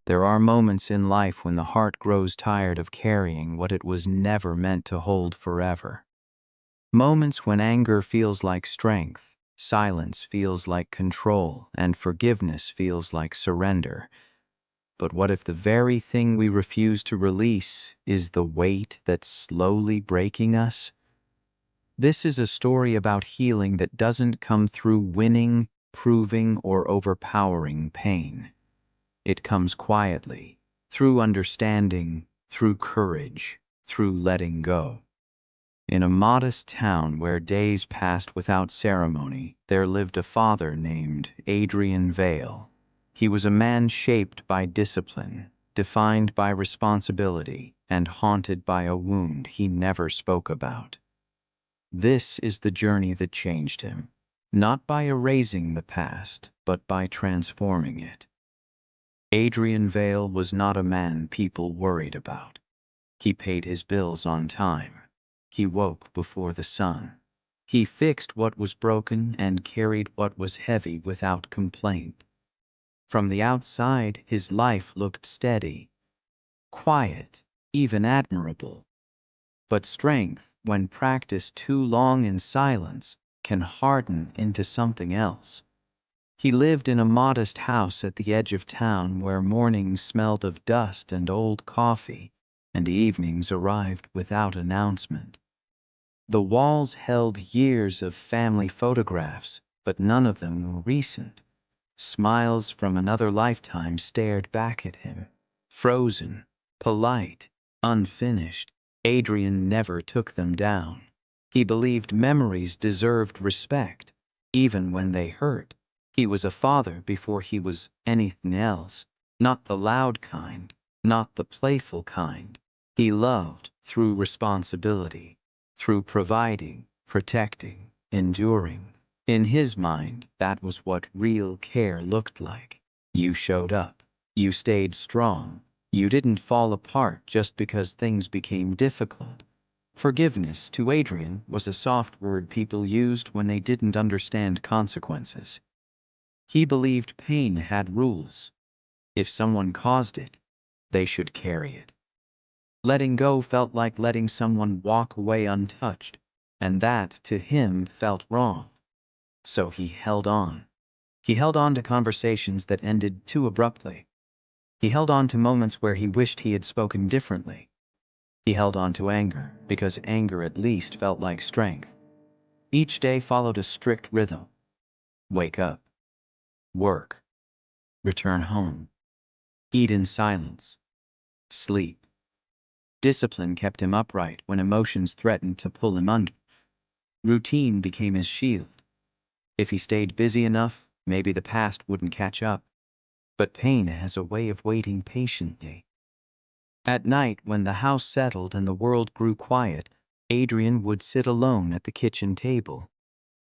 There are moments in life when the heart grows tired of carrying what it was never meant to hold forever. Moments when anger feels like strength, silence feels like control, and forgiveness feels like surrender. But what if the very thing we refuse to release is the weight that's slowly breaking us? This is a story about healing that doesn't come through winning, proving, or overpowering pain. It comes quietly, through understanding, through courage, through letting go. In a modest town where days passed without ceremony, there lived a father named Adrian Vale. He was a man shaped by discipline, defined by responsibility, and haunted by a wound he never spoke about. This is the journey that changed him, not by erasing the past, but by transforming it. Adrian Vale was not a man people worried about. He paid his bills on time. He woke before the sun. He fixed what was broken and carried what was heavy without complaint. From the outside, his life looked steady, quiet, even admirable. But strength, when practiced too long in silence, can harden into something else. He lived in a modest house at the edge of town where mornings smelled of dust and old coffee, and evenings arrived without announcement. The walls held years of family photographs, but none of them were recent. Smiles from another lifetime stared back at him. Frozen, polite, unfinished, Adrian never took them down. He believed memories deserved respect, even when they hurt. He was a father before he was anything else, not the loud kind, not the playful kind. He loved through responsibility, through providing, protecting, enduring. In his mind, that was what real care looked like. You showed up. You stayed strong. You didn't fall apart just because things became difficult. Forgiveness, to Adrian, was a soft word people used when they didn't understand consequences. He believed pain had rules. If someone caused it, they should carry it. Letting go felt like letting someone walk away untouched, and that, to him, felt wrong. So he held on. He held on to conversations that ended too abruptly. He held on to moments where he wished he had spoken differently. He held on to anger, because anger at least felt like strength. Each day followed a strict rhythm. Wake up, work, return home, eat in silence, sleep. Discipline kept him upright when emotions threatened to pull him under. Routine became his shield. If he stayed busy enough, maybe the past wouldn't catch up. But pain has a way of waiting patiently. At night, when the house settled and the world grew quiet, Adrian would sit alone at the kitchen table.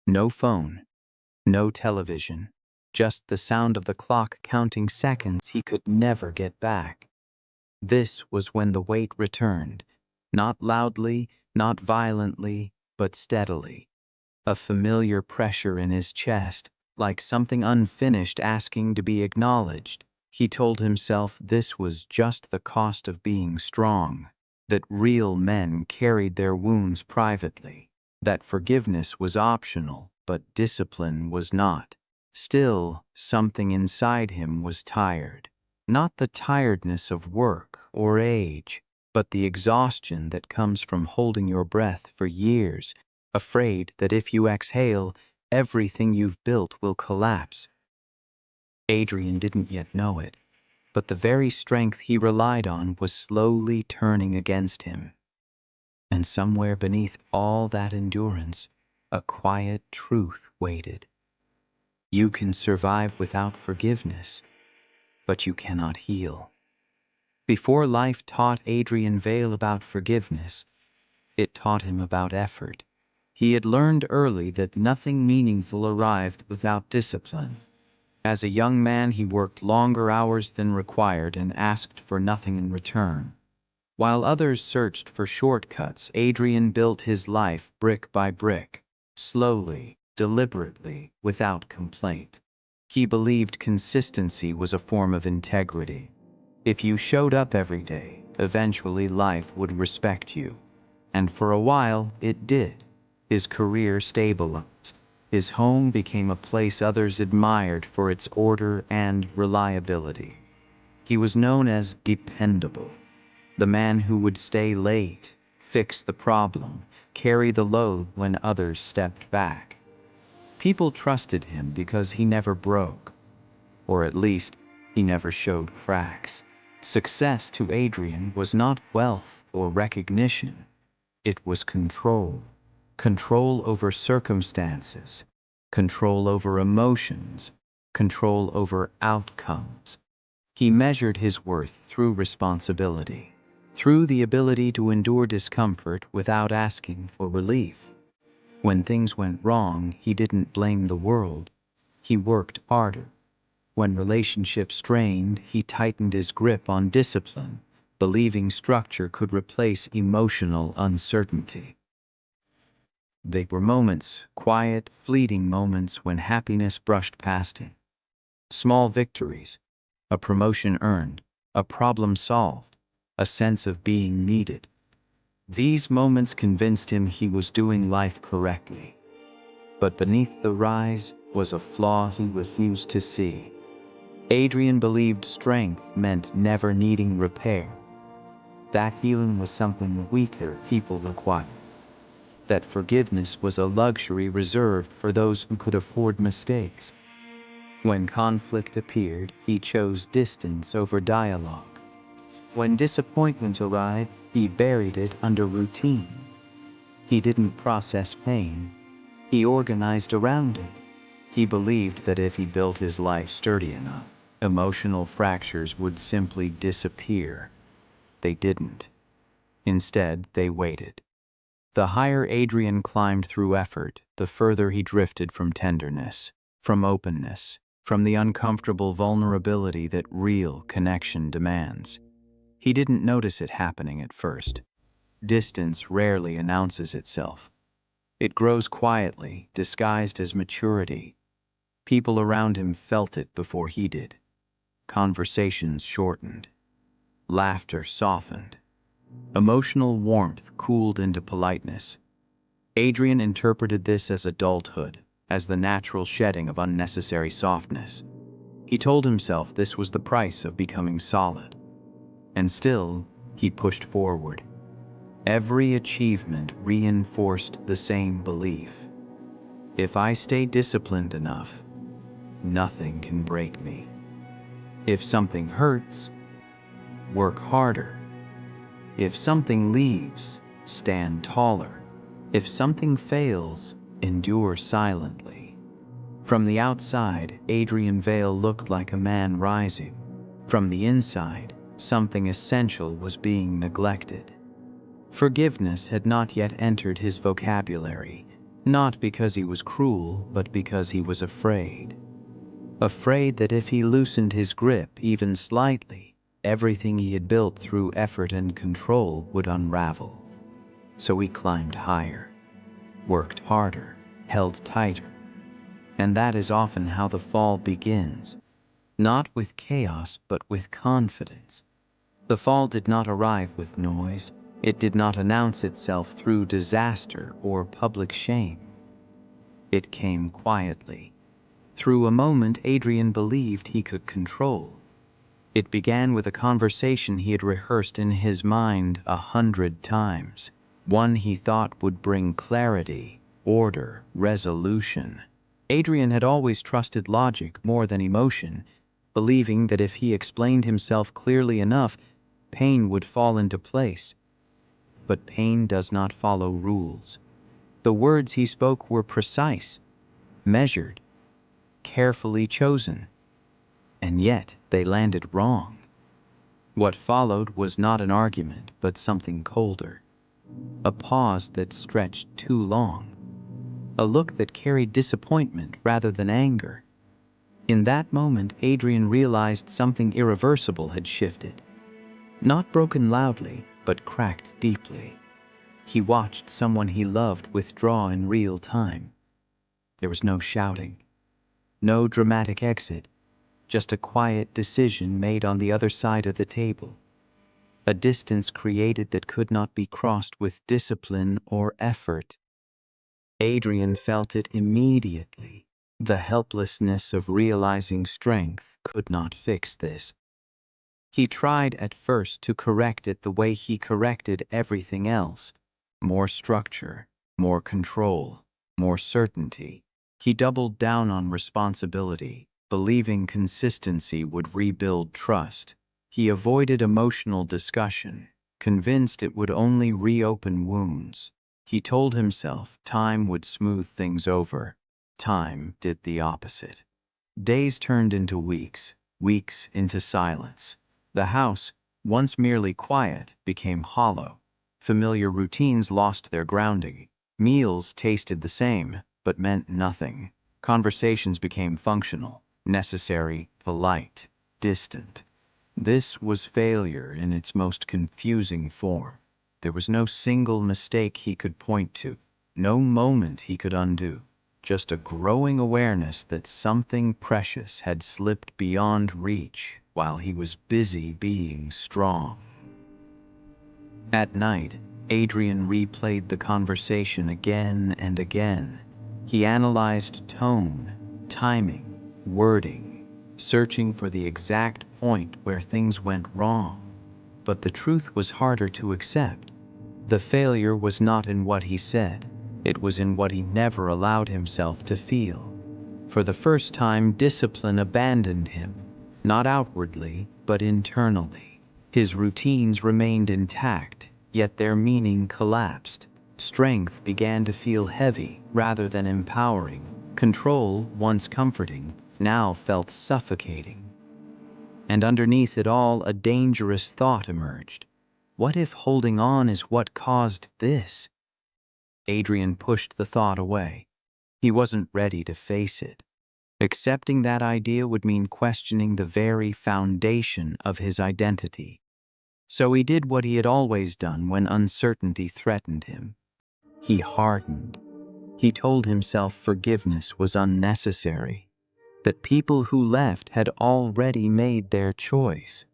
No phone, no television, just the sound of the clock counting seconds he could never get back. This was when the weight returned, not loudly, not violently, but steadily. A familiar pressure in his chest, like something unfinished asking to be acknowledged. He told himself this was just the cost of being strong, that real men carried their wounds privately, that forgiveness was optional, but discipline was not. Still, something inside him was tired. Not the tiredness of work or age, but the exhaustion that comes from holding your breath for years, afraid that if you exhale, everything you've built will collapse. Adrian didn't yet know it, but the very strength he relied on was slowly turning against him. And somewhere beneath all that endurance, a quiet truth waited. You can survive without forgiveness, but you cannot heal. Before life taught Adrian Vale about forgiveness, it taught him about effort. He had learned early that nothing meaningful arrived without discipline. As a young man, he worked longer hours than required and asked for nothing in return. While others searched for shortcuts, Adrian built his life brick by brick, slowly, deliberately, without complaint. He believed consistency was a form of integrity. If you showed up every day, eventually life would respect you. And for a while, it did. His career stabilized. His home became a place others admired for its order and reliability. He was known as dependable, the man who would stay late, fix the problem, carry the load when others stepped back. People trusted him because he never broke, or at least, he never showed cracks. Success to Adrian was not wealth or recognition, it was control. Control over circumstances, control over emotions, control over outcomes. He measured his worth through responsibility, through the ability to endure discomfort without asking for relief. When things went wrong, he didn't blame the world. He worked harder. When relationships strained, he tightened his grip on discipline, believing structure could replace emotional uncertainty. They were moments, quiet, fleeting moments when happiness brushed past him. Small victories, a promotion earned, a problem solved, a sense of being needed. These moments convinced him he was doing life correctly. But beneath the rise was a flaw he refused to see. Adrian believed strength meant never needing repair. That healing was something weaker people required. That forgiveness was a luxury reserved for those who could afford mistakes. When conflict appeared, he chose distance over dialogue. When disappointment arrived, he buried it under routine. He didn't process pain, he organized around it. He believed that if he built his life sturdy enough, emotional fractures would simply disappear. They didn't. Instead, they waited. The higher Adrian climbed through effort, the further he drifted from tenderness, from openness, from the uncomfortable vulnerability that real connection demands. He didn't notice it happening at first. Distance rarely announces itself. It grows quietly, disguised as maturity. People around him felt it before he did. Conversations shortened. Laughter softened. Emotional warmth cooled into politeness. Adrian interpreted this as adulthood, as the natural shedding of unnecessary softness. He told himself this was the price of becoming solid. And still, he pushed forward. Every achievement reinforced the same belief. If I stay disciplined enough, nothing can break me. If something hurts, work harder. If something leaves, stand taller. If something fails, endure silently. From the outside, Adrian Vale looked like a man rising. From the inside, something essential was being neglected. Forgiveness had not yet entered his vocabulary, not because he was cruel, but because he was afraid. Afraid that if he loosened his grip even slightly, everything he had built through effort and control would unravel. So he climbed higher, worked harder, held tighter. And that is often how the fall begins, not with chaos, but with confidence. The fall did not arrive with noise. It did not announce itself through disaster or public shame. It came quietly, through a moment Adrian believed he could control. It began with a conversation he had rehearsed in his mind 100 times, one he thought would bring clarity, order, resolution. Adrian had always trusted logic more than emotion, believing that if he explained himself clearly enough, pain would fall into place. But pain does not follow rules. The words he spoke were precise, measured, carefully chosen, and yet they landed wrong. What followed was not an argument, but something colder. A pause that stretched too long. A look that carried disappointment rather than anger. In that moment, Adrian realized something irreversible had shifted. Not broken loudly, but cracked deeply. He watched someone he loved withdraw in real time. There was no shouting, no dramatic exit, just a quiet decision made on the other side of the table. A distance created that could not be crossed with discipline or effort. Adrian felt it immediately. The helplessness of realizing strength could not fix this. He tried at first to correct it the way he corrected everything else. More structure, more control, more certainty. He doubled down on responsibility, believing consistency would rebuild trust. He avoided emotional discussion, convinced it would only reopen wounds. He told himself time would smooth things over. Time did the opposite. Days turned into weeks, weeks into silence. The house, once merely quiet, became hollow. Familiar routines lost their grounding. Meals tasted the same, but meant nothing. Conversations became functional, necessary, polite, distant. This was failure in its most confusing form. There was no single mistake he could point to, no moment he could undo. Just a growing awareness that something precious had slipped beyond reach while he was busy being strong. At night, Adrian replayed the conversation again and again. He analyzed tone, timing, wording, searching for the exact point where things went wrong. But the truth was harder to accept. The failure was not in what he said, it was in what he never allowed himself to feel. For the first time, discipline abandoned him, not outwardly, but internally. His routines remained intact, yet their meaning collapsed. Strength began to feel heavy rather than empowering. Control, once comforting, now felt suffocating. And underneath it all, a dangerous thought emerged. What if holding on is what caused this? Adrian pushed the thought away. He wasn't ready to face it. Accepting that idea would mean questioning the very foundation of his identity. So he did what he had always done when uncertainty threatened him. He hardened. He told himself forgiveness was unnecessary, that people who left had already made their choice.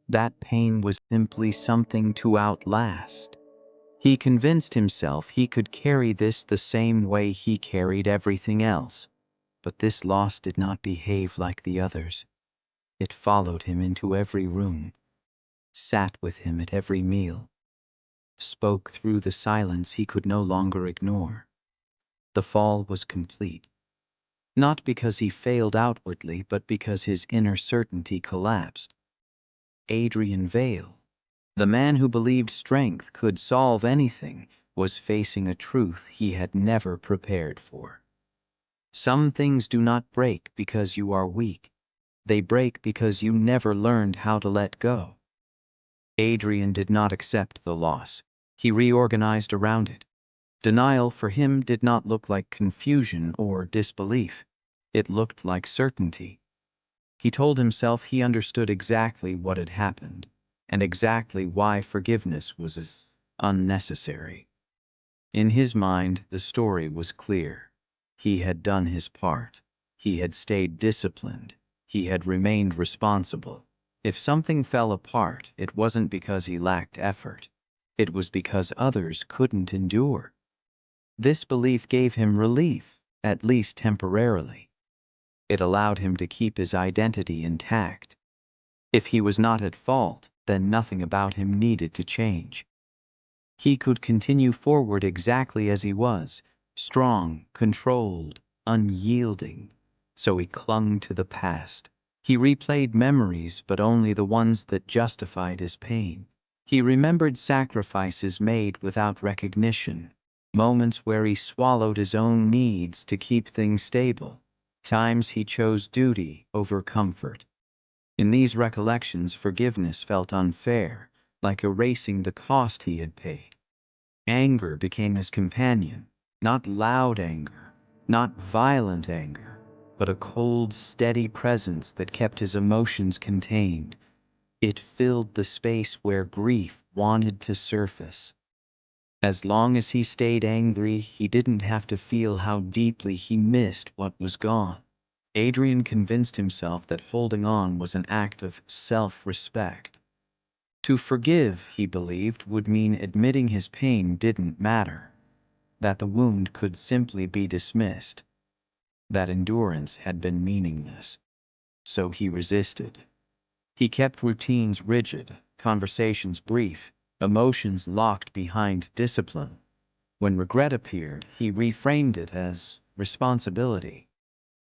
That pain was simply something to outlast. He convinced himself he could carry this the same way he carried everything else. But this loss did not behave like the others. It followed him into every room, sat with him at every meal, spoke through the silence he could no longer ignore. The fall was complete, not because he failed outwardly, but because his inner certainty collapsed. Adrian Vale, the man who believed strength could solve anything, was facing a truth he had never prepared for. Some things do not break because you are weak. They break because you never learned how to let go. Adrian did not accept the loss. He reorganized around it. Denial for him did not look like confusion or disbelief. It looked like certainty. He told himself he understood exactly what had happened, and exactly why forgiveness was unnecessary. In his mind, the story was clear. He had done his part. He had stayed disciplined. He had remained responsible. If something fell apart, it wasn't because he lacked effort. It was because others couldn't endure. This belief gave him relief, at least temporarily. It allowed him to keep his identity intact. If he was not at fault, then nothing about him needed to change. He could continue forward exactly as he was, strong, controlled, unyielding. So he clung to the past. He replayed memories, but only the ones that justified his pain. He remembered sacrifices made without recognition, moments where he swallowed his own needs to keep things stable, times he chose duty over comfort. In these recollections, forgiveness felt unfair, like erasing the cost he had paid. Anger became his companion, not loud anger, not violent anger, but a cold, steady presence that kept his emotions contained. It filled the space where grief wanted to surface. As long as he stayed angry, he didn't have to feel how deeply he missed what was gone. Adrian convinced himself that holding on was an act of self-respect. To forgive, he believed, would mean admitting his pain didn't matter, that the wound could simply be dismissed, that endurance had been meaningless. So he resisted. He kept routines rigid, conversations brief, emotions locked behind discipline. When regret appeared, he reframed it as responsibility.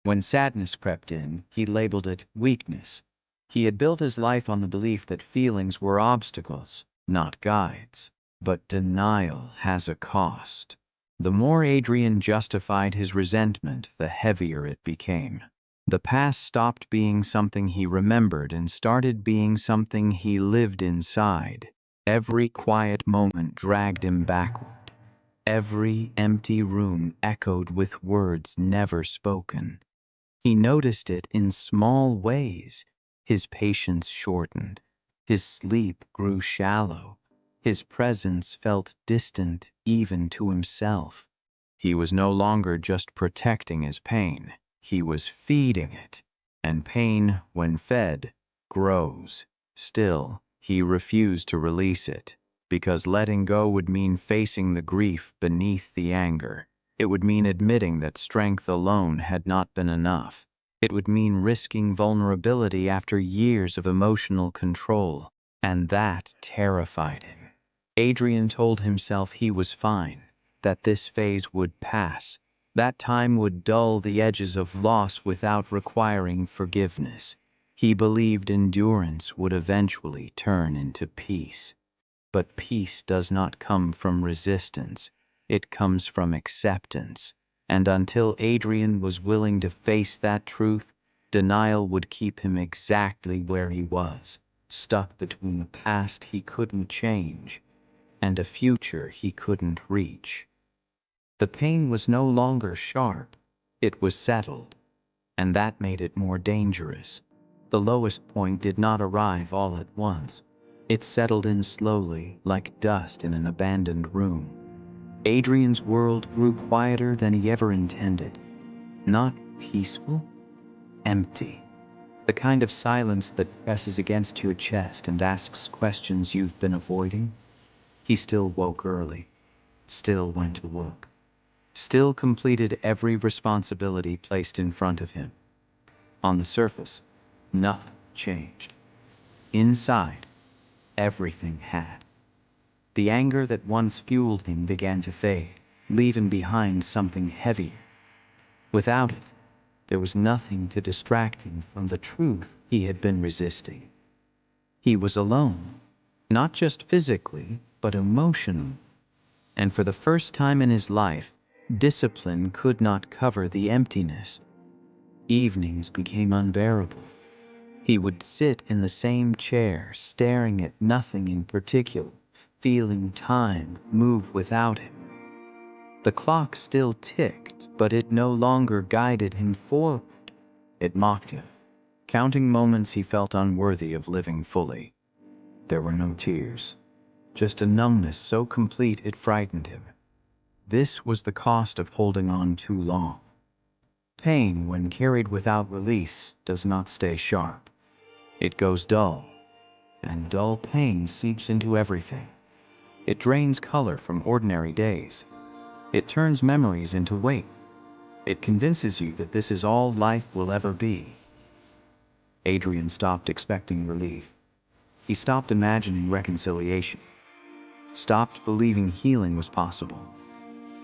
When sadness crept in, he labeled it weakness. He had built his life on the belief that feelings were obstacles, not guides. But denial has a cost. The more Adrian justified his resentment, the heavier it became. The past stopped being something he remembered and started being something he lived inside. Every quiet moment dragged him backward. Every empty room echoed with words never spoken. He noticed it in small ways. His patience shortened. His sleep grew shallow. His presence felt distant even to himself. He was no longer just protecting his pain. He was feeding it. And pain, when fed, grows. Still, he refused to release it, because letting go would mean facing the grief beneath the anger. It would mean admitting that strength alone had not been enough. It would mean risking vulnerability after years of emotional control, and that terrified him. Adrian told himself he was fine, that this phase would pass, that time would dull the edges of loss without requiring forgiveness. He believed endurance would eventually turn into peace. But peace does not come from resistance, it comes from acceptance. And until Adrian was willing to face that truth, denial would keep him exactly where he was, stuck between the past he couldn't change and a future he couldn't reach. The pain was no longer sharp, it was settled, and that made it more dangerous. The lowest point did not arrive all at once. It settled in slowly, like dust in an abandoned room. Adrian's world grew quieter than he ever intended. Not peaceful, empty. The kind of silence that presses against your chest and asks questions you've been avoiding. He still woke early, still went to work, still completed every responsibility placed in front of him. On the surface, nothing changed. Inside, everything had. The anger that once fueled him began to fade, leaving behind something heavier. Without it, there was nothing to distract him from the truth he had been resisting. He was alone, not just physically, but emotionally. And for the first time in his life, discipline could not cover the emptiness. Evenings became unbearable. He would sit in the same chair, staring at nothing in particular, feeling time move without him. The clock still ticked, but it no longer guided him forward. It mocked him, counting moments he felt unworthy of living fully. There were no tears, just a numbness so complete it frightened him. This was the cost of holding on too long. Pain, when carried without release, does not stay sharp. It goes dull, and dull pain seeps into everything. It drains color from ordinary days. It turns memories into weight. It convinces you that this is all life will ever be. Adrian stopped expecting relief. He stopped imagining reconciliation. Stopped believing healing was possible.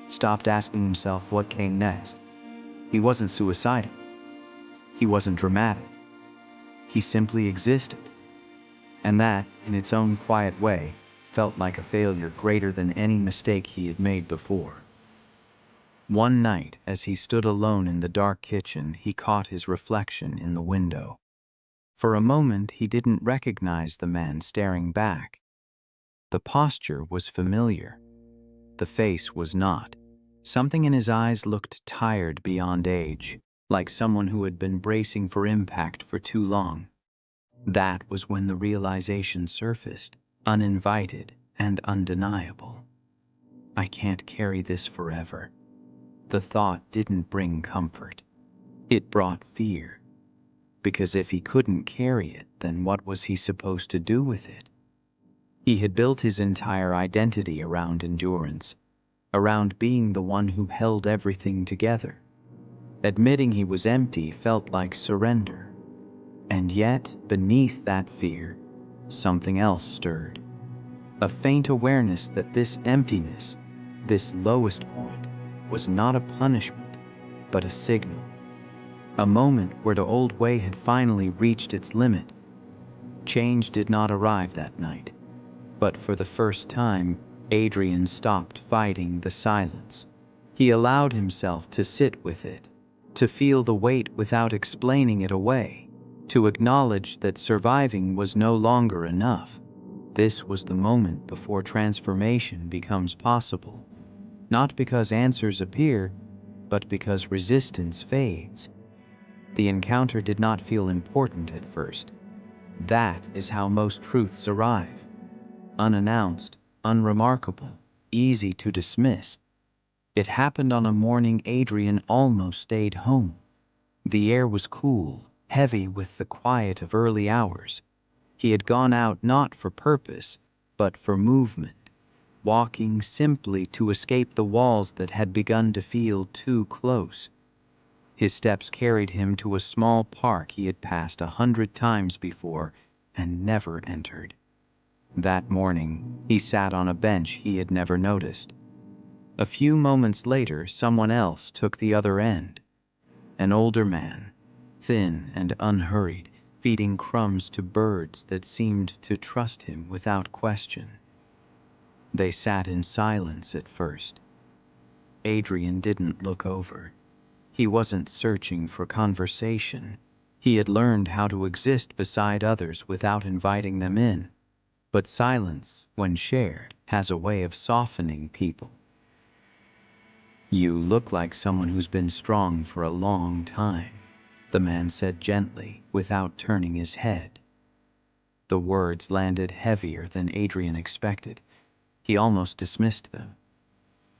Stopped asking himself what came next. He wasn't suicidal. He wasn't dramatic. He simply existed. And that, in its own quiet way, felt like a failure greater than any mistake he had made before. One night, as he stood alone in the dark kitchen, he caught his reflection in the window. For a moment, he didn't recognize the man staring back. The posture was familiar. The face was not. Something in his eyes looked tired beyond age, like someone who had been bracing for impact for too long. That was when the realization surfaced, uninvited and undeniable. I can't carry this forever. The thought didn't bring comfort. It brought fear, because if he couldn't carry it, then what was he supposed to do with it? He had built his entire identity around endurance, around being the one who held everything together. Admitting he was empty felt like surrender. And yet, beneath that fear, something else stirred. A faint awareness that this emptiness, this lowest point, was not a punishment, but a signal. A moment where the old way had finally reached its limit. Change did not arrive that night, but for the first time, Adrian stopped fighting the silence. He allowed himself to sit with it, to feel the weight without explaining it away, to acknowledge that surviving was no longer enough. This was the moment before transformation becomes possible, not because answers appear, but because resistance fades. The encounter did not feel important at first. That is how most truths arrive. Unannounced, unremarkable, easy to dismiss. It happened on a morning Adrian almost stayed home. The air was cool, heavy with the quiet of early hours. He had gone out not for purpose, but for movement, walking simply to escape the walls that had begun to feel too close. His steps carried him to a small park he had passed 100 times before and never entered. That morning, he sat on a bench he had never noticed. A few moments later, someone else took the other end. An older man, thin and unhurried, feeding crumbs to birds that seemed to trust him without question. They sat in silence at first. Adrian didn't look over. He wasn't searching for conversation. He had learned how to exist beside others without inviting them in. But silence, when shared, has a way of softening people. "You look like someone who's been strong for a long time," the man said gently, without turning his head. The words landed heavier than Adrian expected. He almost dismissed them,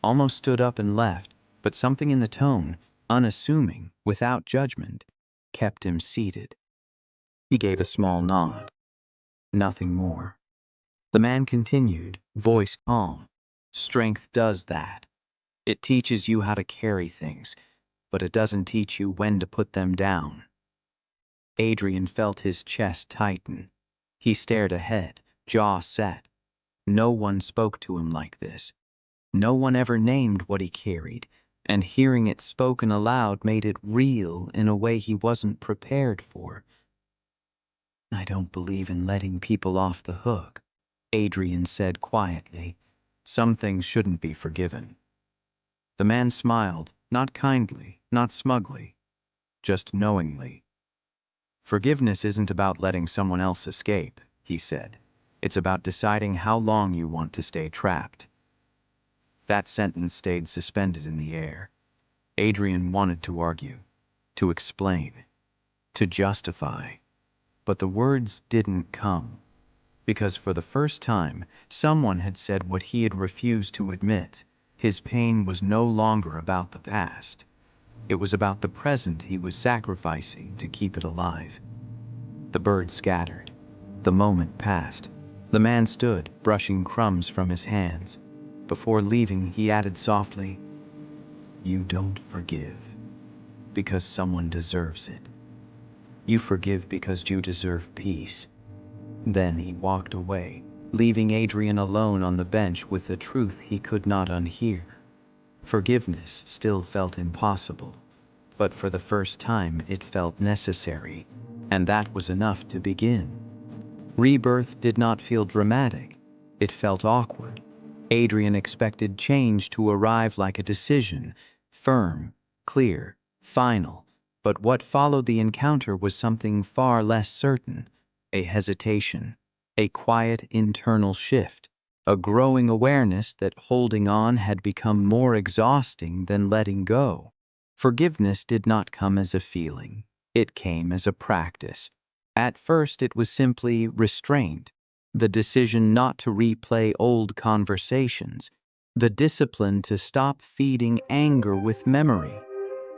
almost stood up and left, but something in the tone, unassuming, without judgment, kept him seated. He gave a small nod. Nothing more. The man continued, voice calm. "Strength does that. It teaches you how to carry things, but it doesn't teach you when to put them down." Adrian felt his chest tighten. He stared ahead, jaw set. No one spoke to him like this. No one ever named what he carried, and hearing it spoken aloud made it real in a way he wasn't prepared for. "I don't believe in letting people off the hook," Adrian said quietly. "Some things shouldn't be forgiven." The man smiled, not kindly, not smugly, just knowingly. "Forgiveness isn't about letting someone else escape," he said. "It's about deciding how long you want to stay trapped." That sentence stayed suspended in the air. Adrian wanted to argue, to explain, to justify, but the words didn't come. Because for the first time, someone had said what he had refused to admit. His pain was no longer about the past. It was about the present he was sacrificing to keep it alive. The birds scattered. The moment passed. The man stood, brushing crumbs from his hands. Before leaving, he added softly, "You don't forgive because someone deserves it. You forgive because you deserve peace." Then he walked away, leaving Adrian alone on the bench with the truth he could not unhear. Forgiveness still felt impossible, but for the first time it felt necessary, and that was enough to begin. Rebirth did not feel dramatic. It felt awkward. Adrian expected change to arrive like a decision, firm, clear, final. But what followed the encounter was something far less certain, a hesitation, a quiet internal shift, a growing awareness that holding on had become more exhausting than letting go. Forgiveness did not come as a feeling. It came as a practice. At first it was simply restraint, the decision not to replay old conversations, the discipline to stop feeding anger with memory.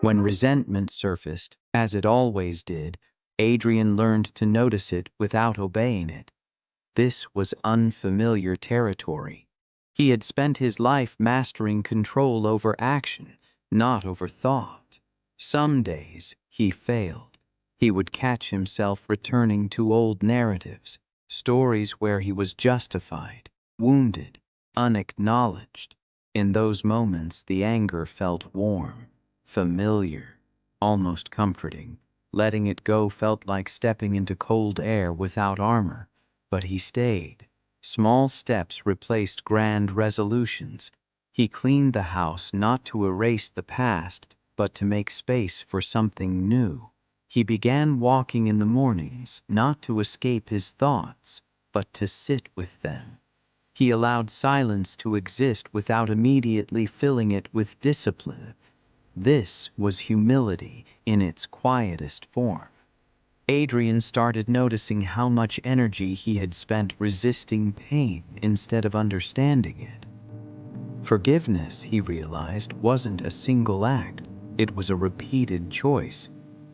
When resentment surfaced, As it always did, Adrian learned to notice it without obeying it. This was unfamiliar territory. He had spent his life mastering control over action, not over thought. Some days he failed. He would catch himself returning to old narratives, stories where he was justified, wounded, unacknowledged. In those moments, the anger felt warm, familiar, almost comforting. Letting it go felt like stepping into cold air without armor. But he stayed. Small steps replaced grand resolutions. He cleaned the house not to erase the past, but to make space for something new. He began walking in the mornings, not to escape his thoughts, but to sit with them. He allowed silence to exist without immediately filling it with discipline. This was humility in its quietest form. Adrian started noticing how much energy he had spent resisting pain instead of understanding it. Forgiveness, he realized, wasn't a single act. It was a repeated choice.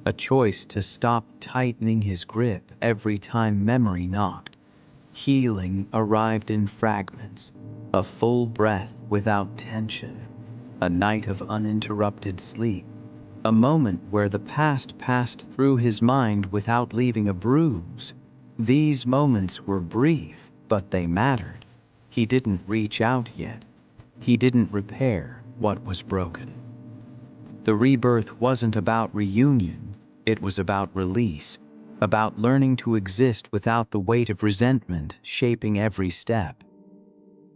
A choice to stop tightening his grip every time memory knocked. Healing arrived in fragments. A full breath without tension. A night of uninterrupted sleep. A moment where the past passed through his mind without leaving a bruise. These moments were brief, but they mattered. He didn't reach out yet. He didn't repair what was broken. The rebirth wasn't about reunion. It was about release, about learning to exist without the weight of resentment shaping every step.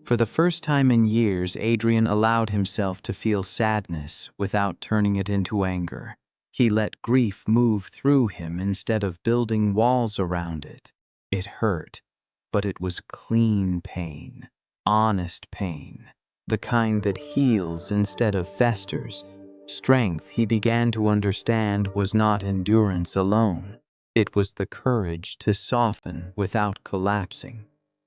For the first time in years, Adrian allowed himself to feel sadness without turning it into anger. He let grief move through him instead of building walls around it. It hurt, but it was clean pain, honest pain, the kind that heals instead of festers. Strength, he began to understand, was not endurance alone. It was the courage to soften without collapsing,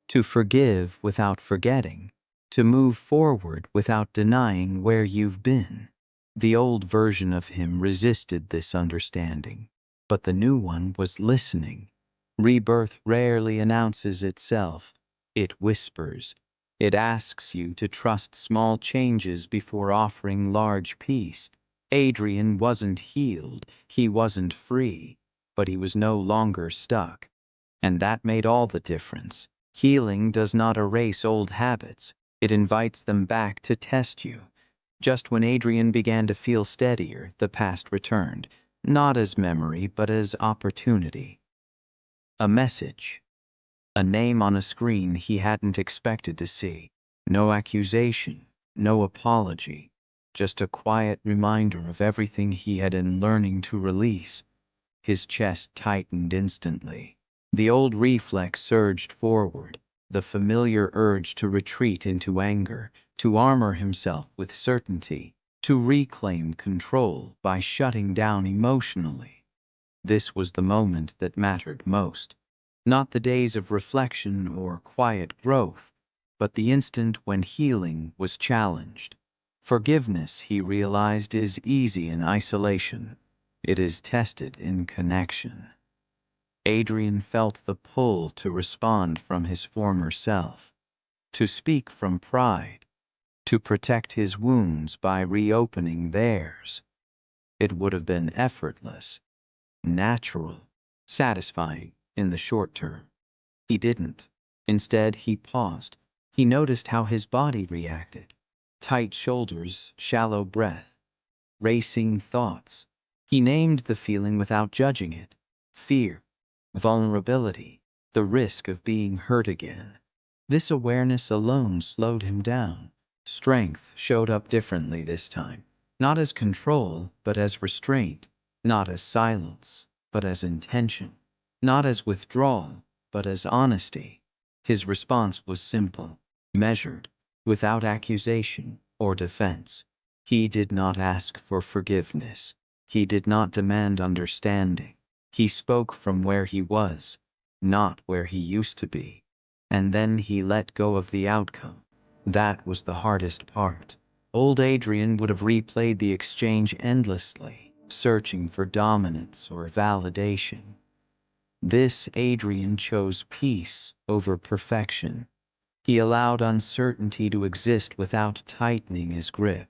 to forgive without forgetting, to move forward without denying where you've been. The old version of him resisted this understanding, but the new one was listening. Rebirth rarely announces itself. It whispers. It asks you to trust small changes before offering large peace. Adrian wasn't healed, he wasn't free, but he was no longer stuck. And that made all the difference. Healing does not erase old habits, it invites them back to test you. Just when Adrian began to feel steadier, the past returned, not as memory, but as opportunity. A message. A name on a screen he hadn't expected to see. No accusation, no apology, just a quiet reminder of everything he had been learning to release. His chest tightened instantly. The old reflex surged forward, the familiar urge to retreat into anger, to armor himself with certainty, to reclaim control by shutting down emotionally. This was the moment that mattered most. Not the days of reflection or quiet growth, but the instant when healing was challenged. Forgiveness, he realized, is easy in isolation. It is tested in connection. Adrian felt the pull to respond from his former self, to speak from pride, to protect his wounds by reopening theirs. It would have been effortless, natural, satisfying in the short term. He didn't. Instead, he paused. He noticed how his body reacted. Tight shoulders, shallow breath, racing thoughts. He named the feeling without judging it. Fear, vulnerability, the risk of being hurt again. This awareness alone slowed him down. Strength showed up differently this time. Not as control, but as restraint. Not as silence, but as intention. Not as withdrawal, but as honesty. His response was simple, measured, without accusation or defense. He did not ask for forgiveness. He did not demand understanding. He spoke from where he was, not where he used to be. And then he let go of the outcome. That was the hardest part. Old Adrian would have replayed the exchange endlessly, searching for dominance or validation. This Adrian chose peace over perfection. He allowed uncertainty to exist without tightening his grip.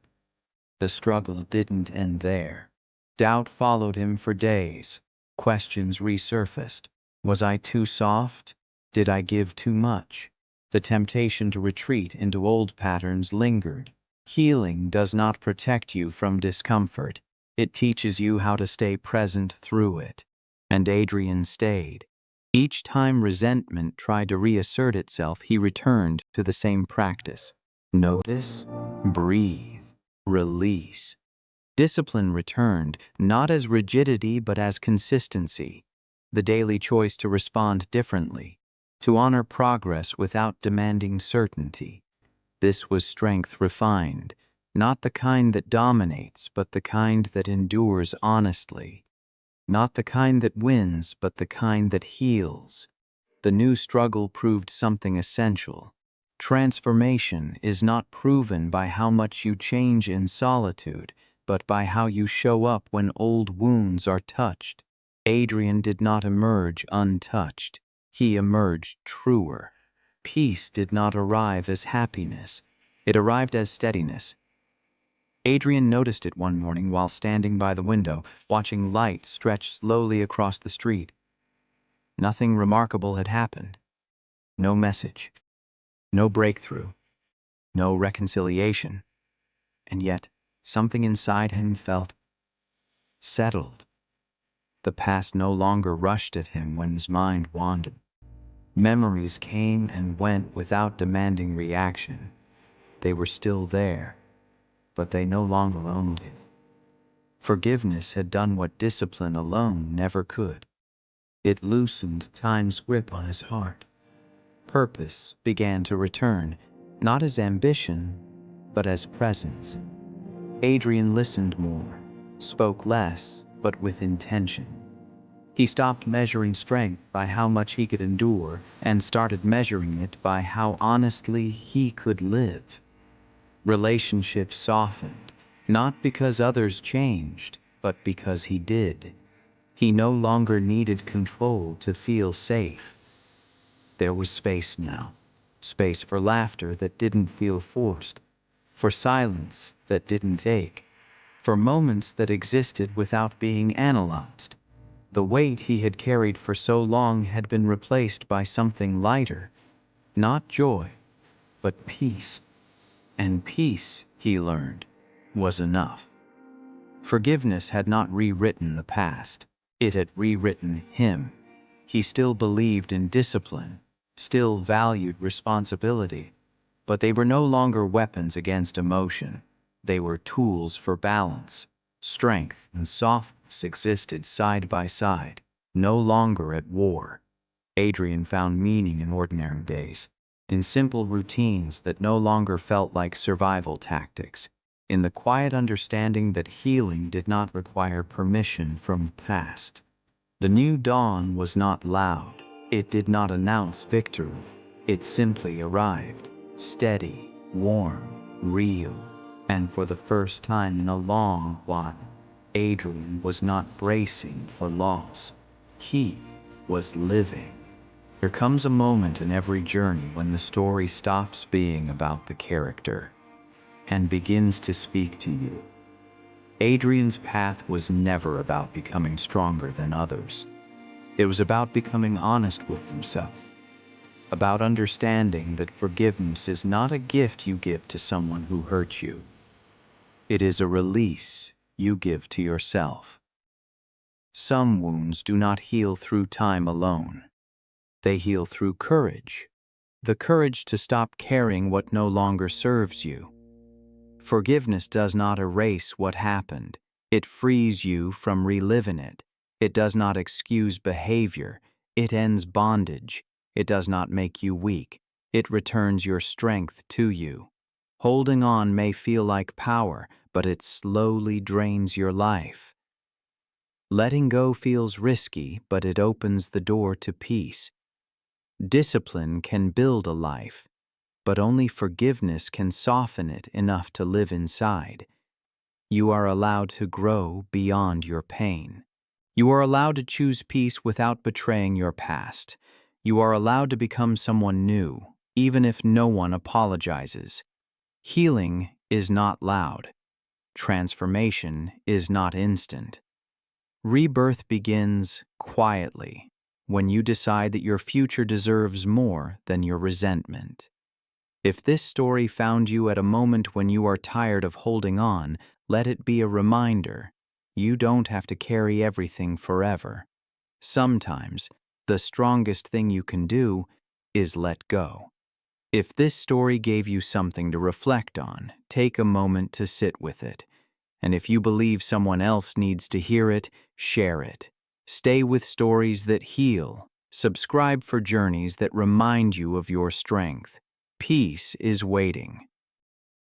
The struggle didn't end there. Doubt followed him for days. Questions resurfaced. Was I too soft? Did I give too much? The temptation to retreat into old patterns lingered. Healing does not protect you from discomfort. It teaches you how to stay present through it. And Adrian stayed. Each time resentment tried to reassert itself, he returned to the same practice. Notice, breathe, release. Discipline returned, not as rigidity but as consistency, the daily choice to respond differently, to honor progress without demanding certainty. This was strength refined, not the kind that dominates, but the kind that endures honestly, not the kind that wins, but the kind that heals. The new struggle proved something essential. Transformation is not proven by how much you change in solitude, but by how you show up when old wounds are touched. Adrian did not emerge untouched. He emerged truer. Peace did not arrive as happiness. It arrived as steadiness. Adrian noticed it one morning while standing by the window, watching light stretch slowly across the street. Nothing remarkable had happened. No message. No breakthrough. No reconciliation. And yet, something inside him felt settled. The past no longer rushed at him when his mind wandered. Memories came and went without demanding reaction. They were still there, but they no longer owned him. Forgiveness had done what discipline alone never could. It loosened time's grip on his heart. Purpose began to return, not as ambition, but as presence. Adrian listened more, spoke less, but with intention. He stopped measuring strength by how much he could endure and started measuring it by how honestly he could live. Relationships softened, not because others changed, but because he did. He no longer needed control to feel safe. There was space now. Space for laughter that didn't feel forced, for silence that didn't ache, for moments that existed without being analyzed. The weight he had carried for so long had been replaced by something lighter, not joy, but peace. And peace, he learned, was enough. Forgiveness had not rewritten the past. It had rewritten him. He still believed in discipline, still valued responsibility, but they were no longer weapons against emotion. They were tools for balance. Strength and softness existed side by side, no longer at war. Adrian found meaning in ordinary days, in simple routines that no longer felt like survival tactics, in the quiet understanding that healing did not require permission from the past. The new dawn was not loud. It did not announce victory. It simply arrived, steady, warm, real. And for the first time in a long while, Adrian was not bracing for loss. He was living. There comes a moment in every journey when the story stops being about the character and begins to speak to you. Adrian's path was never about becoming stronger than others. It was about becoming honest with himself, about understanding that forgiveness is not a gift you give to someone who hurt you. It is a release you give to yourself. Some wounds do not heal through time alone. They heal through courage, the courage to stop carrying what no longer serves you. Forgiveness does not erase what happened. It frees you from reliving it. It does not excuse behavior. It ends bondage. It does not make you weak. It returns your strength to you. Holding on may feel like power, but it slowly drains your life. Letting go feels risky, but it opens the door to peace. Discipline can build a life, but only forgiveness can soften it enough to live inside. You are allowed to grow beyond your pain. You are allowed to choose peace without betraying your past. You are allowed to become someone new, even if no one apologizes. Healing is not loud. Transformation is not instant. Rebirth begins quietly, when you decide that your future deserves more than your resentment. If this story found you at a moment when you are tired of holding on, let it be a reminder. You don't have to carry everything forever. Sometimes, the strongest thing you can do is let go. If this story gave you something to reflect on, take a moment to sit with it. And if you believe someone else needs to hear it, share it. Stay with stories that heal. Subscribe for journeys that remind you of your strength. Peace is waiting.